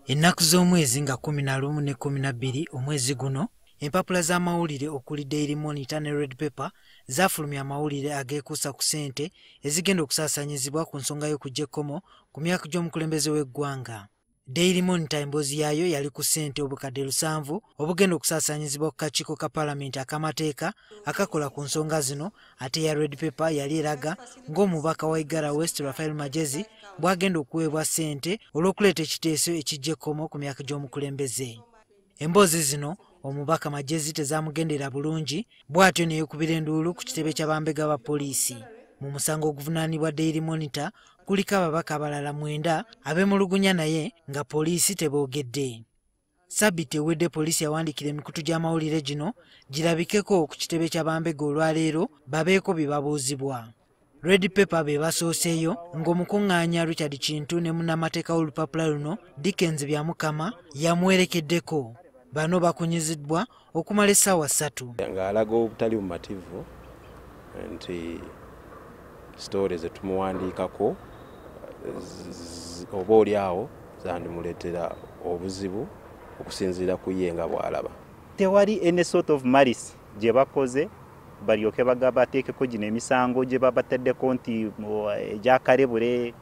Ennaku z'omwezi nga 11 ne 12 omwezi guno, empapula z'amawulire okuli Daily Monitor ne Red Pepper zafulumya amawulire agekuusa ku ssente ezigenda okusaasanyizibwa ku nsonga y'okujja ekkomo ku myaka gy'omukulembeze w'eggwanga. Daily Monitor emboozi yaayo yali ku ssente obukadde 7 obugenda okusaasanyizibwa ku kakiiko ka Paalamenti ak'amateeka akakola ku nsonga zino, ate ya Red Pepper yali eraga ng'omubaka wa Igara West Rafael Magezi bw'agenda okuweebwa ssente olw'okuleeta ekiteeso ekijja ekkomo ku myaka gy'omukulembeze. Emboozi zino omubaka Magezi tezaamugendera bulungi, bw'atyo ne yeekubira enduulu ku kitebe ky'abambega ba poliisi. Mu musango oguvunaanibwa Daily Monitor kuliko ababaka abalala 9 abeemulugunya naye nga poliisi teboogedde. Ssabbiiti ewedde poliisi yawandiikira emikutu gy'amawulire gino girabikeko ku kitebe ky'abambega olwaleero babeeko bye babuuzibwa. Red Pepper be basooseeyo ng'omukuŋŋaanya Richard Kintu ne munnamateeka w'olupapula luno Dickens Byamukama yamuwerekeddeko. Bano bakunyiziddwa okumala essaawa 3. Ng'alaga obutali bumativu nti stories etumuwandiikako oba oli awo zandimuleetera obuzibu okusinziira ku ye nga bw'alaba. Tewali any sort of malice gye bakoze balyoke bagamba ateekeko gino emisango gye babataddeko nti egya kalebule.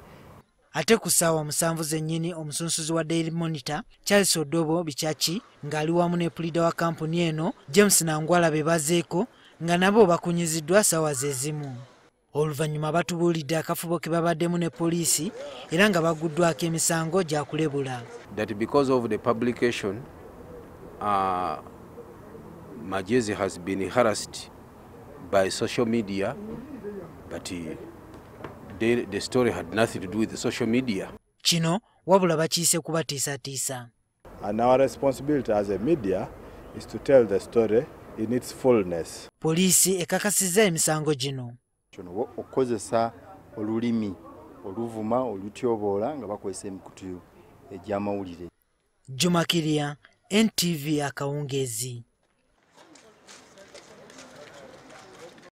Ate ku ssaawa 7 zennyini omusunsuzi wa Daily Monitor Charles Odobo Bikyaki ng'ali wamu ne pulida wa kampuni eno James Nangwala be bazeeko nga nabo bakunyiziddwa ssaawa ze zimu. Oluvannyuma batubuulidde akafubo ke babaddemu ne poliisi era nga baguddwako emisango gya kulebula. That because of the publication, Magezi has been harassed by social media, but the story had nothing to do with the social media. Kino wabula bakiise ku batiisatiisa. And our responsibility as a media is to tell the story in its fullness. Poliisi ekakasizza emisango gino. Kino okozesa olulimi oluvuma olutyoboola nga bakozesa emikutu egy'amawulire. Jumakirya, NTV Akawungeezi.